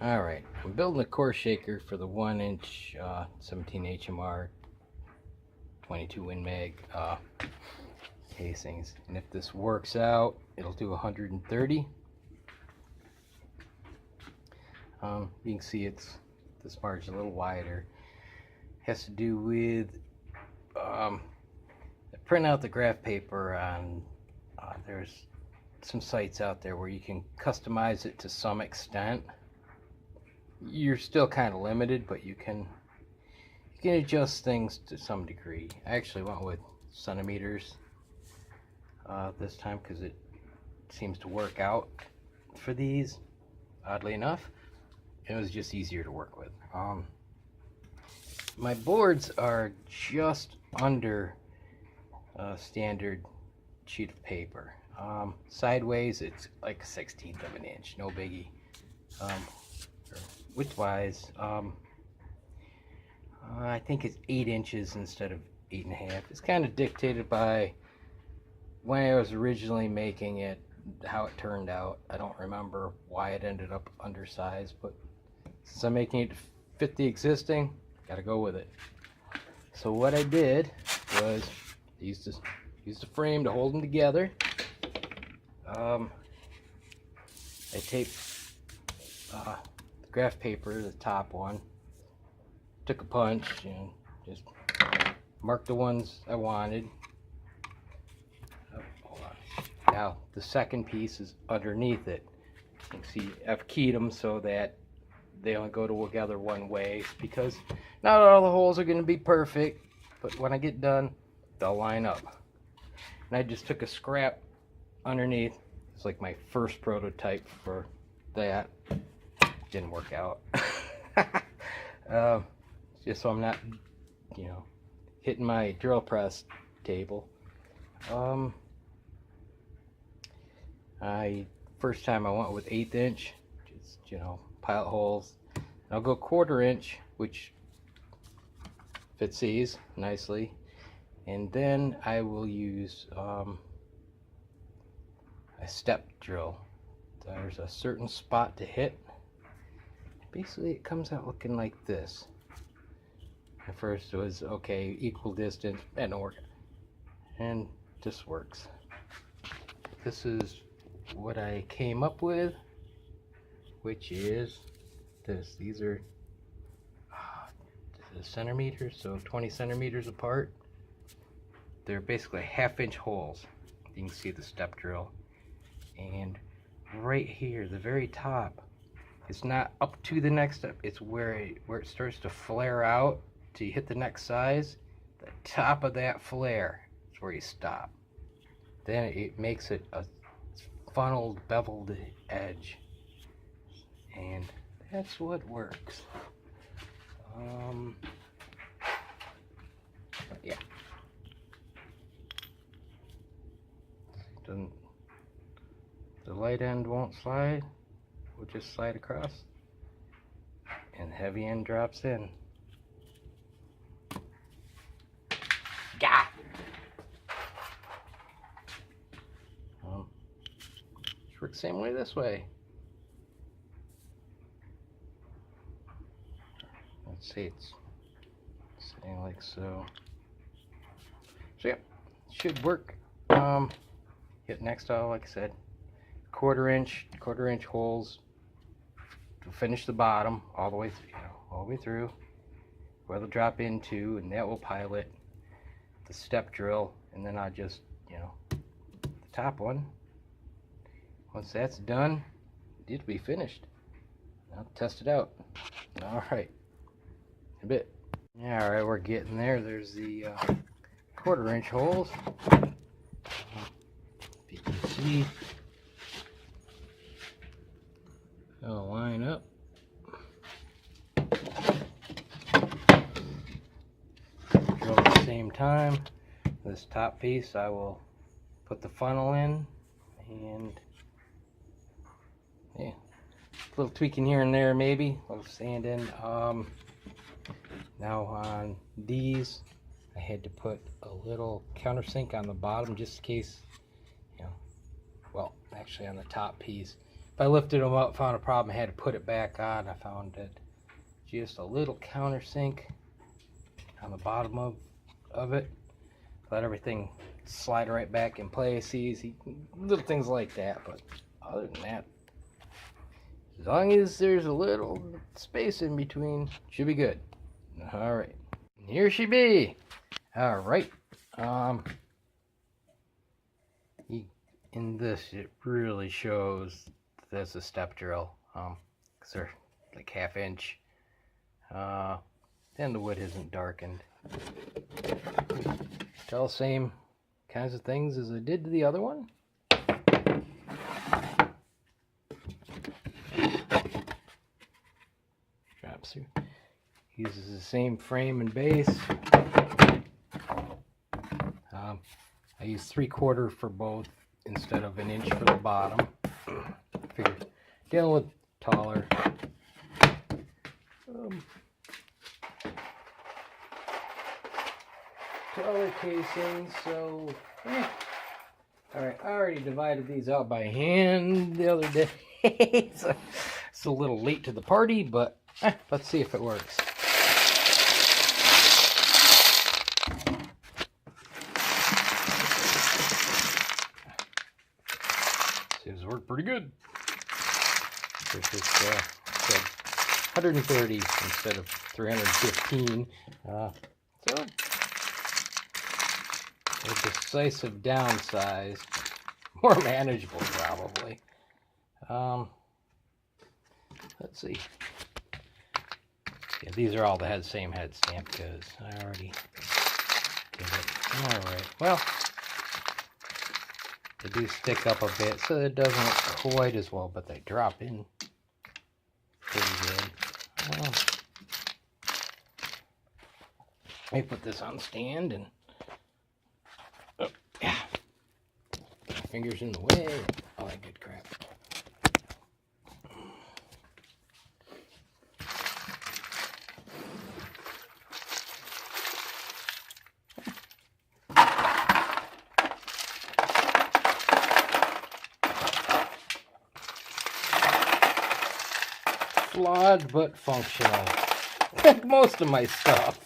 Alright, I'm building a core shaker for the 1-inch 17 HMR 22 Win Mag casings, and if this works out it'll do 130. You can see this margin's a little wider. Has to do with I print out the graph paper on there's some sites out there where you can customize it to some extent. You're still kind of limited, but you can adjust things to some degree. I actually went with centimeters this time because it seems to work out for these, oddly enough. It was just easier to work with. My boards are just under a standard sheet of paper. Sideways it's like 1/16 of an inch, no biggie. Width-wise, I think it's 8 inches instead of 8.5. It's kind of dictated by when I was originally making it, how it turned out. I don't remember why it ended up undersized, but since I'm making it fit the existing, gotta go with it. So what I did was used the frame to hold them together. I taped the graph paper, the top one, took a punch and just marked the ones I wanted. Hold on. Now the second piece is underneath it. You can see I've keyed them so that they only go together one way, because not all the holes are going to be perfect, but when I get done they'll line up. And I just took a scrap underneath. It's like my first prototype for that. Didn't work out. Just so I'm not, hitting my drill press table. First time I went with 1/8 inch, just pilot holes. And I'll go 1/4 inch, which fits these nicely, and then I will use a step drill. There's a certain spot to hit. Basically it comes out looking like this. At first it was okay, equal distance, and don't work, and this works. This is what I came up with, which is this. These are centimeters, so 20 centimeters apart. They're basically 1/2 inch holes. You can see the step drill, and right here, the very top, it's not up to the next step, it's where it starts to flare out till you hit the next size. The top of that flare is where you stop. Then it makes it a funneled, beveled edge, and that's what works. Yeah. The light end won't slide. We'll just slide across, and the heavy end drops in. Yeah. It works the same way this way. Let's see, it's sitting like so. So yeah, should work. Hit next all, like I said, 1/4 inch holes to finish the bottom all the way through, all the way through, where they'll drop into, and that will pilot the step drill. And then I just, the top one. Once that's done, it'll be finished. I'll test it out. All right, a bit. Yeah, all right, we're getting there. There's the 1/4 inch holes. You can see they'll line up. Drill at the same time. This top piece, I will put the funnel in, and yeah, a little tweaking here and there, maybe a little sanding. Now on these, I had to put a little countersink on the bottom just in case, well, actually on the top piece, I lifted them up, found a problem, had to put it back on. I found it just a little countersink on the bottom of it. Let everything slide right back in place, easy, little things like that. But other than that, as long as there's a little space in between, should be good. All right, here she be. All right. In this, it really shows that's a step drill. Because they're like 1/2 inch. And the wood isn't darkened. It's all the same kinds of things as I did to the other one. Drops through. Uses the same frame and base. I use 3/4 for both instead of 1 inch for the bottom. Figured dealing with taller. Taller casings, so alright, I already divided these out by hand the other day. So it's a little late to the party, but let's see if it works. Seems to work pretty good. This is 130 instead of 315. So a decisive downsize, more manageable probably. Let's see. Yeah, these are all the same head stamp because I already did it. All right. Well, they do stick up a bit, so it doesn't look quite as well, but they drop in pretty good. Let me put this on stand and fingers in the way, all that good crap. Flawed but functional, like most of my stuff.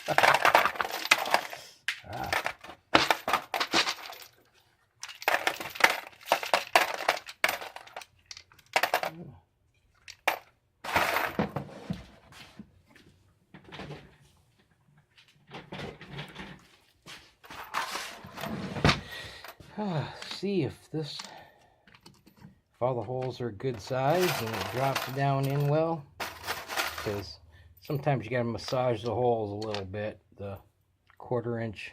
See if all the holes are good size and it drops down in well, because sometimes you gotta massage the holes a little bit, the 1/4 inch.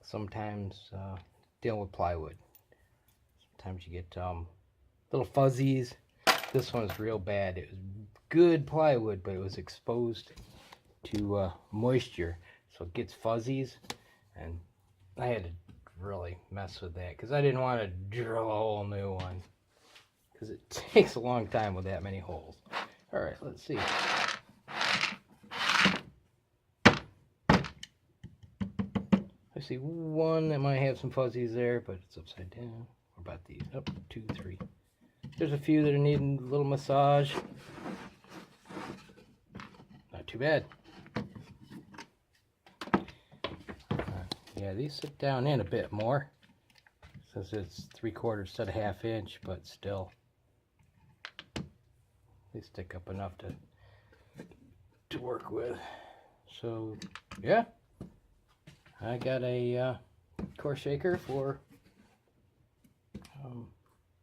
Sometimes dealing with plywood, sometimes you get little fuzzies. This one's real bad. It was good plywood, but it was exposed to moisture, so it gets fuzzies, and I had to really mess with that because I didn't want to drill a whole new one because it takes a long time with that many holes. All right, let's see. I see one that might have some fuzzies there, but it's upside down. What about these? Up, 2, 3. There's a few that are needing a little massage. Not too bad. Yeah, these sit down in a bit more since it's 3/4 instead of 1/2 inch, but still they stick up enough to work with. So yeah, I got a core shaker for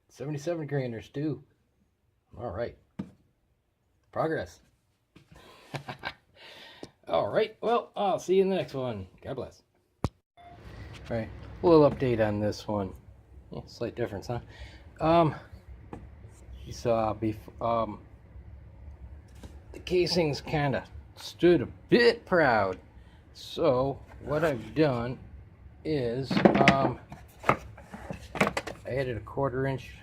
77 grainers too. All right, progress. All right, well, I'll see you in the next one. God bless. All right, a little update on this one. Yeah, slight difference, huh? You saw before, the casings kind of stood a bit proud. So what I've done is I added a 1/4 inch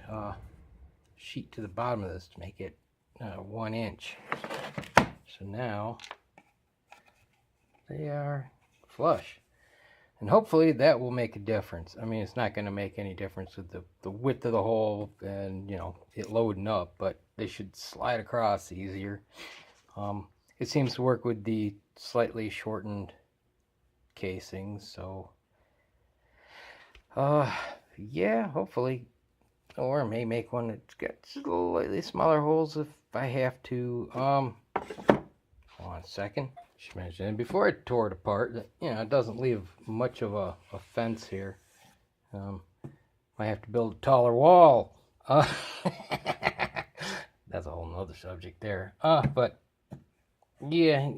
sheet to the bottom of this to make it 1 inch. So now they are flush. And hopefully that will make a difference. I mean, it's not going to make any difference with the width of the hole and, you know, it loading up, but they should slide across easier. It seems to work with the slightly shortened casings, so yeah, hopefully. Or I may make one that's got slightly smaller holes if I have to. Hold on a second. Just mentioned before I tore it apart that, you know, it doesn't leave much of a fence here. Might have to build a taller wall. That's a whole nother subject there. But yeah,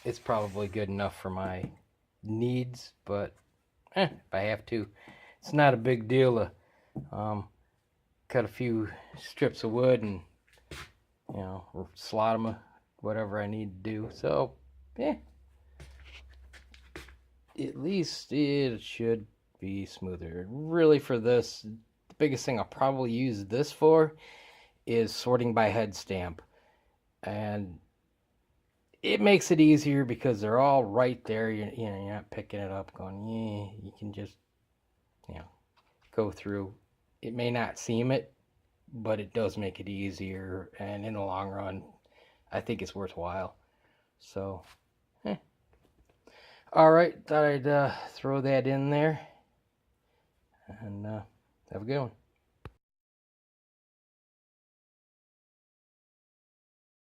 it's probably good enough for my needs, but if I have to, it's not a big deal to cut a few strips of wood and, you know, or slot them, whatever I need to do. So yeah, at least it should be smoother. Really, for this, the biggest thing I'll probably use this for is sorting by head stamp, and it makes it easier because they're all right there. You know, you're not picking it up going, yeah, you can just, you know, go through. It may not seem it, but it does make it easier, and in the long run, I think it's worthwhile. So, all right, thought I'd throw that in there, and have a good one.